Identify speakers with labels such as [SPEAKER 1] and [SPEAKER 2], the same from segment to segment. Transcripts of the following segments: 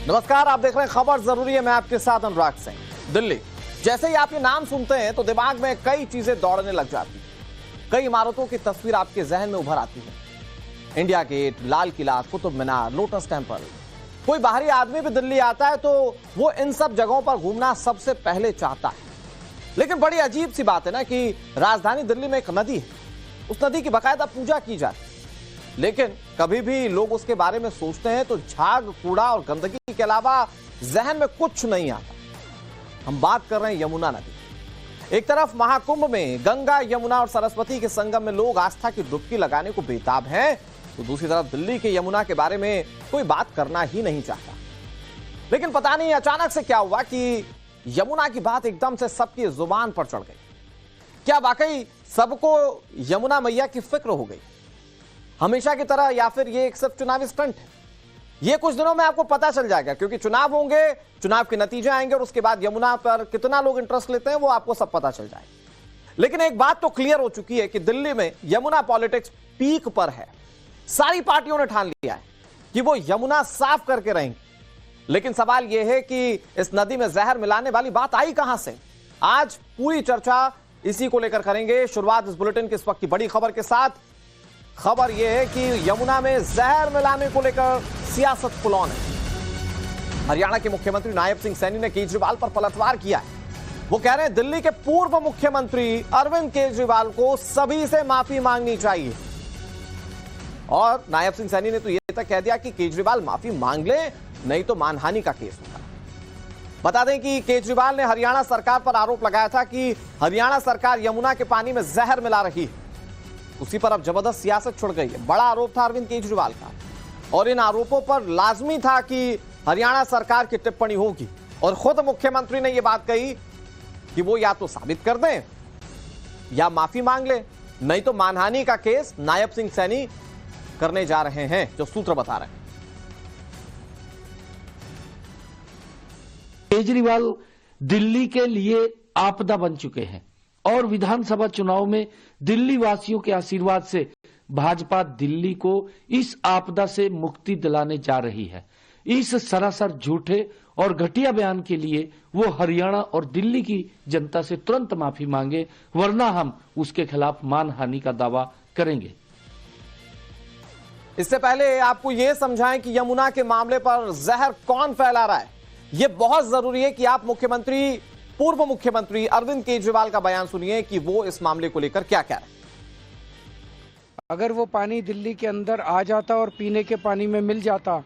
[SPEAKER 1] नमस्कार, आप देख रहे हैं खबर जरूरी है। मैं आपके साथ अनुराग सिंह। दिल्ली, जैसे ही आप ये नाम सुनते हैं तो दिमाग में कई चीजें दौड़ने लग जाती हैं। कई इमारतों की तस्वीर आपके जहन में उभर आती है। India gate, Lal Qila, Qutub Minar, lotus temple. कोई बाहरी आदमी भी दिल्ली आता है तो वो इन सब जगहों पर घूमना सबसे पहले चाहता है। लेकिन बड़ी अजीब सी बात है ना कि राजधानी दिल्ली में एक नदी है, उस नदी की बाकायदा पूजा की जाती है, लेकिन कभी भी लोग उसके बारे में सोचते हैं तो झाग, कूड़ा और गंदगी के अलावा जहन में कुछ नहीं आता। हम बात कर रहे हैं यमुना नदी। एक तरफ महाकुंभ में गंगा, यमुना और सरस्वती के संगम में लोग आस्था की डुबकी लगाने को बेताब हैं, तो दूसरी तरफ दिल्ली के यमुना के बारे में कोई बात करना ही नहीं चाहता। लेकिन पता नहीं अचानक से क्या हुआ कि यमुना की बात एकदम से सबकी जुबान पर चढ़ गई। क्या वाकई सबको यमुना मैया की फिक्र हो गई हमेशा की तरह, या फिर ये एक सिर्फ चुनावी स्टंट है? ये कुछ दिनों में आपको पता चल जाएगा, क्योंकि चुनाव होंगे, चुनाव के नतीजे आएंगे और उसके बाद यमुना पर कितना लोग इंटरेस्ट लेते हैं वो आपको सब पता चल जाएगा। लेकिन एक बात तो क्लियर हो चुकी है कि दिल्ली में यमुना पॉलिटिक्स पीक पर है। सारी पार्टियों ने ठान लिया है कि वो यमुना साफ करके रहेंगे। लेकिन सवाल यह है कि इस नदी में जहर मिलाने वाली बात आई कहां से? आज पूरी चर्चा इसी को लेकर करेंगे। शुरुआत इस बुलेटिन की इस वक्त की बड़ी खबर के साथ। खबर यह है कि यमुना में जहर मिलाने को लेकर सियासत फुल ऑन है। हरियाणा के मुख्यमंत्री नायब सिंह सैनी ने केजरीवाल पर पलटवार किया है। वो कह रहे हैं दिल्ली के पूर्व मुख्यमंत्री अरविंद केजरीवाल को सभी से माफी मांगनी चाहिए। और नायब सिंह सैनी ने तो यह तक कह दिया कि केजरीवाल माफी मांग ले, नहीं तो मानहानि का केस होगा। बता दें कि केजरीवाल ने हरियाणा सरकार पर आरोप लगाया था कि हरियाणा सरकार यमुना के पानी में जहर मिला रही है। उसी पर अब जबरदस्त सियासत छुड़ गई है। बड़ा आरोप था अरविंद केजरीवाल का, और इन आरोपों पर लाजमी था कि हरियाणा सरकार की टिप्पणी होगी। और खुद मुख्यमंत्री ने यह बात कही कि वो या तो साबित कर दें या माफी मांग ले, नहीं तो मानहानि का केस नायब सिंह सैनी करने जा रहे हैं, जो सूत्र बता रहे हैं।
[SPEAKER 2] केजरीवाल दिल्ली के लिए आपदा बन चुके हैं और विधानसभा चुनाव में दिल्ली वासियों के आशीर्वाद से भाजपा दिल्ली को इस आपदा से मुक्ति दिलाने जा रही है। इस सरासर झूठे और घटिया बयान के लिए वो हरियाणा और दिल्ली की जनता से तुरंत माफी मांगे, वरना हम उसके खिलाफ मानहानि का दावा करेंगे।
[SPEAKER 1] इससे पहले आपको यह समझाएं कि यमुना के मामले पर जहर कौन फैला रहा है। यह बहुत जरूरी है कि आप पूर्व मुख्यमंत्री अरविंद केजरीवाल का बयान सुनिए कि वो इस मामले को लेकर क्या कह रहे हैं।
[SPEAKER 3] अगर वो पानी दिल्ली के अंदर आ जाता और पीने के पानी में मिल जाता,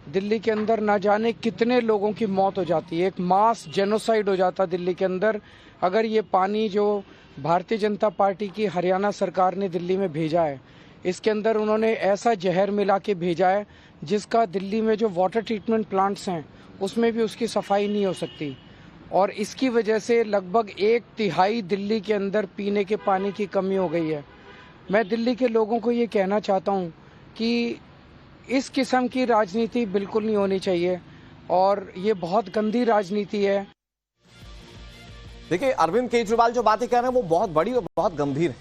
[SPEAKER 3] दिल्ली के अंदर ना जाने कितने लोगों की मौत हो जाती, एक मास जेनोसाइड हो जाता दिल्ली के अंदर। अगर ये पानी जो भारतीय जनता पार्टी की हरियाणा सरकार ने दिल्ली में भेजा है, इसके अंदर उन्होंने ऐसा जहर मिला के भेजा है जिसका दिल्ली में जो वाटर ट्रीटमेंट प्लांट्स हैं उसमें भी उसकी सफाई नहीं हो सकती। और इसकी वजह से लगभग 1/3 दिल्ली के अंदर पीने के पानी की कमी हो गई है। मैं दिल्ली के लोगों को ये कहना चाहता हूँ कि इस किस्म की राजनीति बिल्कुल नहीं होनी चाहिए और ये बहुत गंदी राजनीति है।
[SPEAKER 1] देखिए, अरविंद केजरीवाल जो बातें कह रहे हैं वो बहुत बड़ी और बहुत गंभीर है।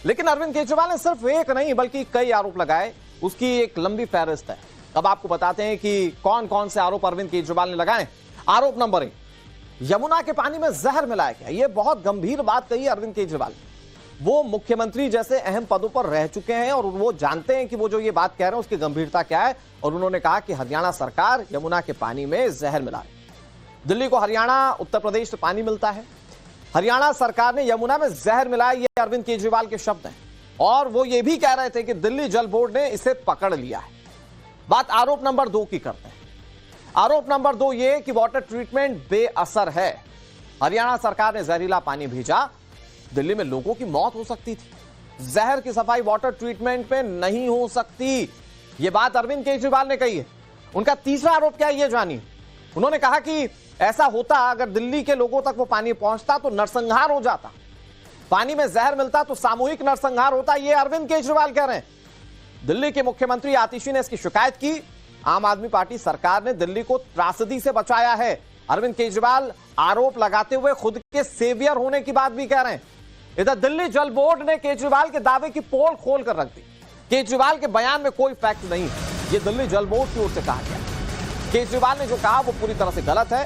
[SPEAKER 1] लेकिन अरविंद केजरीवाल ने सिर्फ एक नहीं बल्कि कई आरोप लगाए, उसकी एक लंबी फहरिस्त है। अब आपको बताते हैं कि कौन कौन से आरोप अरविंद केजरीवाल ने लगाए। आरोप नंबर 1, यमुना के पानी में जहर मिलाया गया। यह बहुत गंभीर बात कही अरविंद केजरीवाल। वो मुख्यमंत्री जैसे अहम पदों पर रह चुके हैं और वो जानते हैं कि वो जो ये बात कह रहे हैं उसकी गंभीरता क्या है। और उन्होंने कहा कि हरियाणा सरकार यमुना के पानी में जहर मिला रही है। दिल्ली को हरियाणा, उत्तर प्रदेश से पानी मिलता है। हरियाणा सरकार ने यमुना में जहर मिलाया, ये अरविंद केजरीवाल के शब्द हैं। और वो ये भी कह रहे थे कि दिल्ली जल बोर्ड ने इसे पकड़ लिया है। बात आरोप नंबर 2 की करते हैं। आरोप नंबर 2 ये कि वाटर ट्रीटमेंट बेअसर है। हरियाणा सरकार ने जहरीला पानी भेजा, दिल्ली में लोगों की मौत हो सकती थी। जहर की सफाई वाटर ट्रीटमेंट पे नहीं हो सकती, यह बात अरविंद केजरीवाल ने कही है। उनका तीसरा आरोप क्या है ये जानिए। उन्होंने कहा कि ऐसा होता, अगर दिल्ली के लोगों तक वो पानी पहुंचता तो नरसंहार हो जाता, पानी में जहर मिलता तो सामूहिक नरसंहार होता। ये अरविंद केजरीवाल कह रहे हैं। दिल्ली के मुख्यमंत्री आतिशी ने इसकी शिकायत की। आम आदमी पार्टी सरकार ने दिल्ली को त्रासदी से बचाया है। अरविंद केजरीवाल आरोप लगाते हुए खुद के सेवियर होने की बात भी कह रहे हैं। इधर दिल्ली जल बोर्ड ने केजरीवाल के दावे की पोल खोल कर रख दी। केजरीवाल के बयान में कोई फैक्ट नहीं है, यह दिल्ली जल बोर्ड की ओर से कहा गया। केजरीवाल ने जो कहा वो पूरी तरह से गलत है।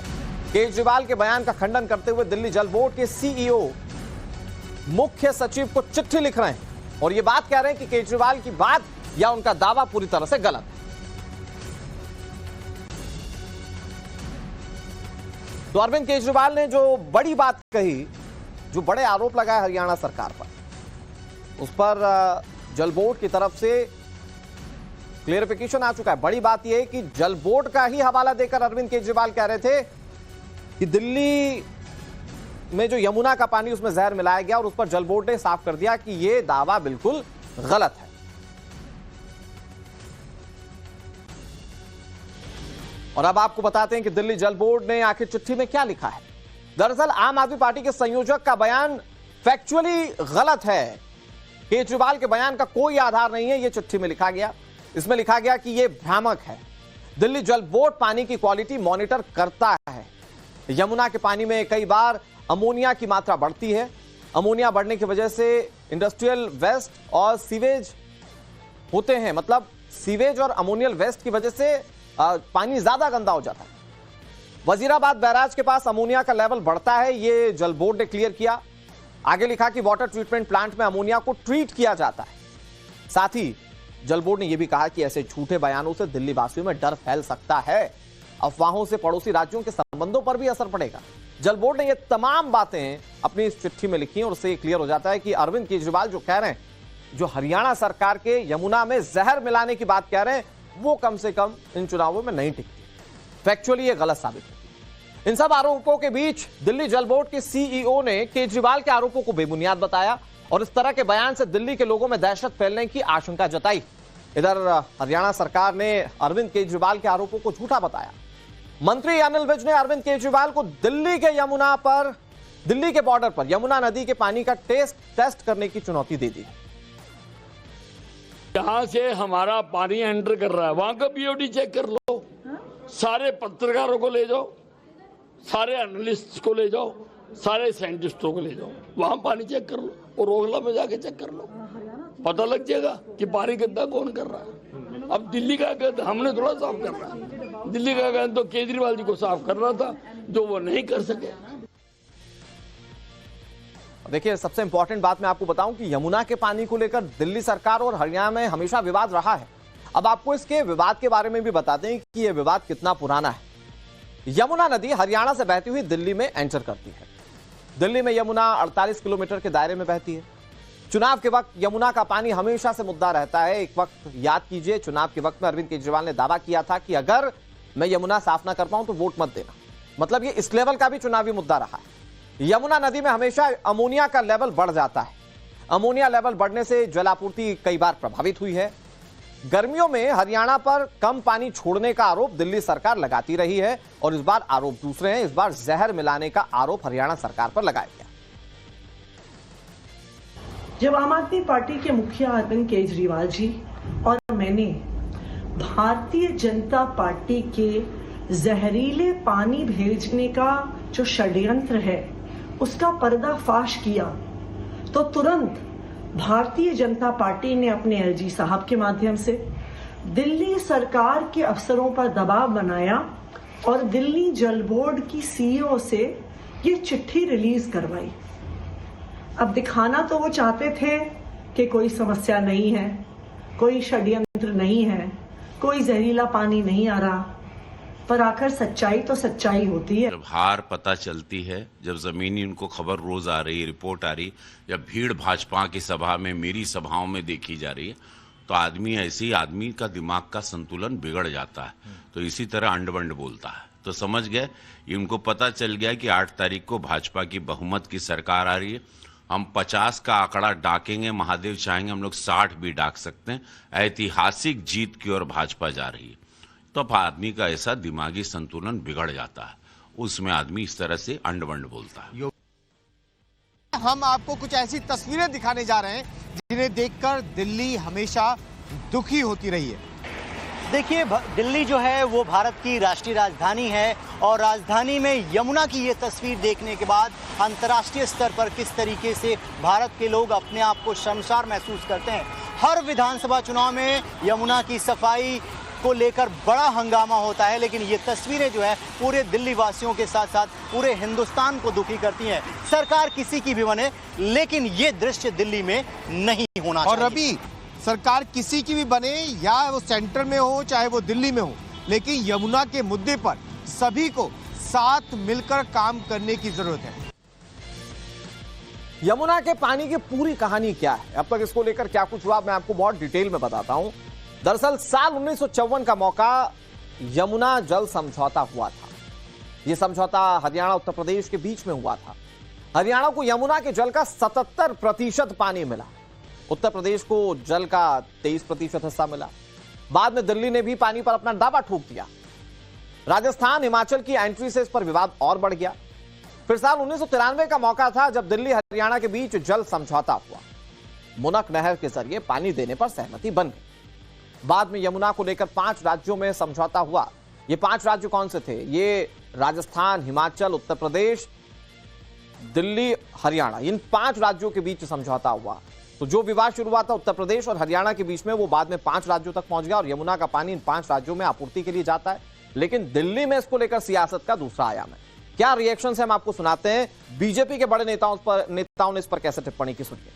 [SPEAKER 1] केजरीवाल के बयान का खंडन करते हुए दिल्ली जल बोर्ड के सीईओ मुख्य सचिव को चिट्ठी लिख रहे हैं और ये बात कह रहे हैं कि केजरीवाल की बात या उनका दावा पूरी तरह से गलत है। तो अरविंद केजरीवाल ने जो बड़ी बात कही, जो बड़े आरोप लगाए हरियाणा सरकार पर, उस पर जल बोर्ड की तरफ से क्लेरिफिकेशन आ चुका है। बड़ी बात यह है कि जल बोर्ड का ही हवाला देकर अरविंद केजरीवाल कह रहे थे कि दिल्ली में जो यमुना का पानी उसमें जहर मिलाया गया और उस पर जल बोर्ड ने साफ कर दिया कि यह दावा बिल्कुल गलत है। और अब आपको बताते हैं कि दिल्ली जल बोर्ड ने आखिर चिट्ठी में क्या लिखा है। दरअसल आम आदमी पार्टी के संयोजक का बयान फैक्चुअली गलत है। केजरीवाल के बयान का कोई आधार नहीं है, यह चिट्ठी में लिखा गया। इसमें लिखा गया कि यह भ्रामक है। दिल्ली जल बोर्ड पानी की क्वालिटी मॉनिटर करता है। यमुना के पानी में कई बार अमोनिया की मात्रा बढ़ती है। अमोनिया बढ़ने की वजह से इंडस्ट्रियल वेस्ट और सीवेज होते हैं, मतलब सीवेज और अमोनियल वेस्ट की वजह से पानी ज्यादा गंदा हो जाता है। वजीराबाद बैराज के पास अमोनिया का लेवल बढ़ता है, यह जल बोर्ड ने क्लियर किया। आगे लिखा कि वाटर ट्रीटमेंट प्लांट में अमोनिया को ट्रीट किया जाता है। साथ ही जल बोर्ड ने यह भी कहा कि ऐसे झूठे बयानों से दिल्ली वासियों में डर फैल सकता है। अफवाहों से पड़ोसी राज्यों के संबंधों पर भी असर पड़ेगा। जल बोर्ड ने ये तमाम बातें अपनी इस चिट्ठी में लिखी हैं और उससे क्लियर हो जाता है कि अरविंद केजरीवाल जो कह रहे हैं, जो हरियाणा सरकार के यमुना में जहर मिलाने की बात कह रहे हैं, वो कम से कम इन चुनावों में नहीं टिकती। फैक्चुअली ये गलत साबित होती। इन सब आरोपों के बीच दिल्ली जल बोर्ड के सीईओ ने केजरीवाल के आरोपों को बेबुनियाद बताया और इस तरह के बयान से दिल्ली के लोगों में दहशत फैलने की आशंका जताई। इधर हरियाणा सरकार ने अरविंद केजरीवाल के आरोपों को झूठा बताया। मंत्री अनिल विज ने अरविंद केजरीवाल को दिल्ली के बॉर्डर पर यमुना नदी के पानी का टेस्ट करने की चुनौती दे दी।
[SPEAKER 4] जहां से हमारा पानी एंटर कर रहा है वहां का बीओडी चेक कर लो। सारे पत्रकारों को ले जाओ, सारे एनालिस्ट को ले जाओ, सारे साइंटिस्टों को ले जाओ, वहां पानी चेक कर लो और ओखला में जाके चेक कर लो, पता लग जाएगा कि पानी गंदा कौन कर रहा है। अब दिल्ली का गंद हमने थोड़ा साफ करना है, दिल्ली का गंद तो केजरीवाल जी को साफ कर रहा था, जो वो नहीं कर सके।
[SPEAKER 1] देखिए, सबसे इंपॉर्टेंट बात मैं आपको बताऊं कि यमुना के पानी को लेकर दिल्ली सरकार और हरियाणा में हमेशा विवाद रहा है। अब आपको इसके विवाद के बारे में भी बताते हैं कि यह विवाद कितना पुराना है। यमुना नदी हरियाणा से बहती हुई दिल्ली में एंटर करती है। दिल्ली में यमुना 48 किलोमीटर के दायरे में बहती है। चुनाव के वक्त यमुना का पानी हमेशा से मुद्दा रहता है। एक वक्त याद कीजिए, चुनाव के वक्त में अरविंद केजरीवाल ने दावा किया था कि अगर मैं यमुना साफ ना कर पाऊं तो वोट मत देना। मतलब ये इस लेवल का भी चुनावी मुद्दा रहा है। यमुना नदी में हमेशा अमोनिया का लेवल बढ़ जाता है। अमोनिया लेवल बढ़ने से जल आपूर्ति कई बार प्रभावित हुई है। गर्मियों में हरियाणा पर कम पानी छोड़ने का आरोप दिल्ली सरकार लगाती रही है और इस बार आरोप दूसरे हैं। इस बार जहर मिलाने का आरोप हरियाणा सरकार पर लगाया गया।
[SPEAKER 5] जब आम आदमी पार्टी के मुखिया अरविंद केजरीवाल जी और मैंने भारतीय जनता पार्टी के जहरीले पानी भेजने का जो षड्यंत्र है उसका पर्दाफाश किया, तो तुरंत भारतीय जनता पार्टी ने अपने एलजी साहब के माध्यम से दिल्ली सरकार के अफसरों पर दबाव बनाया और दिल्ली जल बोर्ड की सीईओ से ये चिट्ठी रिलीज करवाई। अब दिखाना तो वो चाहते थे कि कोई समस्या नहीं है, कोई षड्यंत्र नहीं है, कोई जहरीला पानी नहीं आ रहा, पर आखिर सच्चाई तो सच्चाई होती है।
[SPEAKER 6] जब हार पता चलती है, जब जमीनी उनको खबर रोज आ रही, रिपोर्ट आ रही, या भीड़ भाजपा की सभा में, मेरी सभाओं में देखी जा रही है, तो आदमी ऐसे ही आदमी का दिमाग का संतुलन बिगड़ जाता है। तो इसी तरह अंडबंड बोलता है। तो समझ गए, इनको पता चल गया कि 8 तारीख को भाजपा की बहुमत की सरकार आ रही है। हम 50 का आंकड़ा डाकेंगे, महादेव चाहेंगे हम लोग 60 भी डाक सकते हैं। ऐतिहासिक जीत की ओर भाजपा जा रही है। तो अब आदमी का ऐसा दिमागी संतुलन बिगड़ जाता है, उसमें आदमी इस तरह से अंडबंड बोलता है।
[SPEAKER 7] हम आपको कुछ ऐसी तस्वीरें दिखाने जा रहे हैं जिन्हें देखकर दिल्ली हमेशा दुखी होती रही है।
[SPEAKER 8] देखिए, दिल्ली जो है वो भारत की राष्ट्रीय राजधानी है और राजधानी में यमुना की ये तस्वीर देखने के बाद अंतर्राष्ट्रीय स्तर पर किस तरीके से भारत के लोग अपने आप को शर्मसार महसूस करते हैं। हर विधानसभा चुनाव में यमुना की सफाई को लेकर बड़ा हंगामा होता है, लेकिन ये तस्वीरें जो है पूरे दिल्ली वासियों के साथ साथ पूरे हिंदुस्तान को दुखी करती हैं। सरकार किसी की भी बने, लेकिन ये दृश्य दिल्ली में नहीं होना चाहिए।
[SPEAKER 7] और रवि, सरकार किसी की भी बने, या वो सेंटर में हो चाहे वो दिल्ली में हो, लेकिन यमुना के मुद्दे पर सभी को साथ मिलकर काम करने की जरूरत है।
[SPEAKER 1] यमुना के पानी की पूरी कहानी क्या है, अब तक इसको लेकर क्या कुछ हुआ, मैं आपको बहुत डिटेल में बताता हूं। दरअसल साल 1954 का मौका यमुना जल समझौता हुआ था। यह समझौता हरियाणा उत्तर प्रदेश के बीच में हुआ था। हरियाणा को यमुना के जल का 77% पानी मिला, उत्तर प्रदेश को जल का 23% हिस्सा मिला। बाद में दिल्ली ने भी पानी पर अपना दावा ठोक दिया। राजस्थान हिमाचल की एंट्री से इस पर विवाद और बढ़ गया। फिर साल 1993 का मौका था जब दिल्ली हरियाणा के बीच जल समझौता हुआ। मुनक नहर के जरिए पानी देने पर सहमति बन गई। बाद में यमुना को लेकर 5 राज्यों में समझौता हुआ। ये 5 राज्य कौन से थे? ये राजस्थान, हिमाचल, उत्तर प्रदेश, दिल्ली, हरियाणा, इन 5 राज्यों के बीच समझौता हुआ। तो जो विवाद शुरू हुआ था उत्तर प्रदेश और हरियाणा के बीच में, वो बाद में 5 राज्यों तक पहुंच गया और यमुना का पानी इन 5 राज्यों में आपूर्ति के लिए जाता है। लेकिन दिल्ली में इसको लेकर सियासत का दूसरा आयाम है। क्या रिएक्शन है हम आपको सुनाते हैं। बीजेपी के बड़े नेताओं ने इस पर कैसे टिप्पणी की, सुनिए।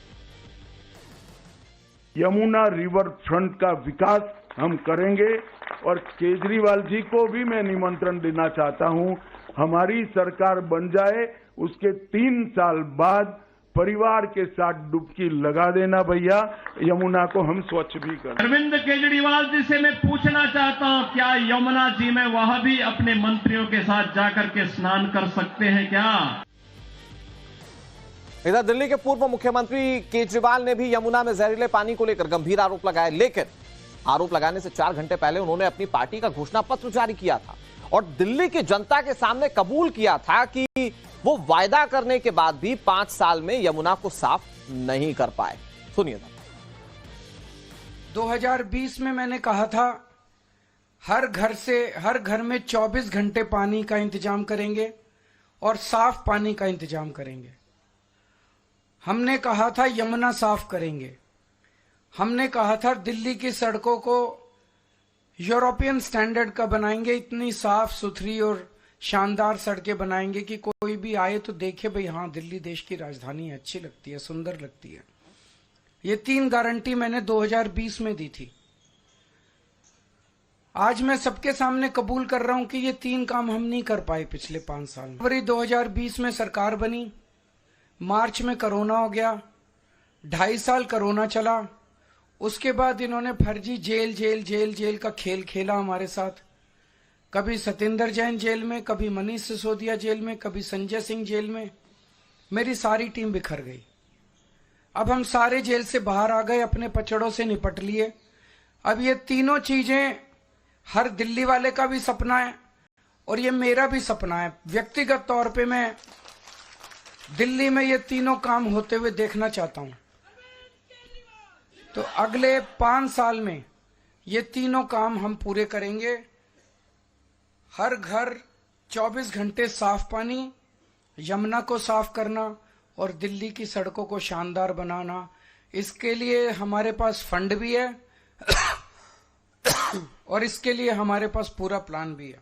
[SPEAKER 9] यमुना रिवर फ्रंट का विकास हम करेंगे और केजरीवाल जी को भी मैं निमंत्रण देना चाहता हूं, हमारी सरकार बन जाए उसके 3 साल बाद परिवार के साथ डुबकी लगा देना भैया, यमुना को हम स्वच्छ भी करें।
[SPEAKER 10] अरविंद केजरीवाल जी से मैं पूछना चाहता हूं, क्या यमुना जी में वह भी अपने मंत्रियों के साथ जाकर के स्नान कर सकते हैं क्या?
[SPEAKER 1] इधर दिल्ली के पूर्व मुख्यमंत्री केजरीवाल ने भी यमुना में जहरीले पानी को लेकर गंभीर आरोप लगाए। लेकिन आरोप लगाने से 4 घंटे पहले उन्होंने अपनी पार्टी का घोषणा पत्र जारी किया था और दिल्ली की जनता के सामने कबूल किया था कि वो वायदा करने के बाद भी 5 साल में यमुना को साफ नहीं कर पाए। सुनिए।
[SPEAKER 3] 2020 में मैंने कहा था हर घर में 24 घंटे पानी का इंतजाम करेंगे और साफ पानी का इंतजाम करेंगे। हमने कहा था यमुना साफ करेंगे। हमने कहा था दिल्ली की सड़कों को यूरोपियन स्टैंडर्ड का बनाएंगे, इतनी साफ सुथरी और शानदार सड़कें बनाएंगे कि कोई भी आए तो देखे भाई हाँ दिल्ली देश की राजधानी है, अच्छी लगती है, सुंदर लगती है। ये 3 गारंटी मैंने 2020 में दी थी। आज मैं सबके सामने कबूल कर रहा हूं कि ये 3 काम हम नहीं कर पाए पिछले 5 साल में। फरवरी 2020 में सरकार बनी, मार्च में कोरोना हो गया, 2.5 साल कोरोना चला। उसके बाद इन्होंने फर्जी जेल का खेल खेला हमारे साथ। कभी सत्येंद्र जैन जेल में, कभी मनीष सिसोदिया जेल में, कभी संजय सिंह जेल में। मेरी सारी टीम बिखर गई। अब हम सारे जेल से बाहर आ गए, अपने पचड़ों से निपट लिए। अब ये तीनों चीजें हर दिल्ली वाले का भी सपना है और ये मेरा भी सपना है। व्यक्तिगत तौर पे मैं दिल्ली में ये तीनों काम होते हुए देखना चाहता हूं। तो अगले 5 साल में ये तीनों काम हम पूरे करेंगे। हर घर 24 घंटे साफ पानी, यमुना को साफ करना और दिल्ली की सड़कों को शानदार बनाना। इसके लिए हमारे पास फंड भी है और इसके लिए हमारे पास पूरा प्लान भी है।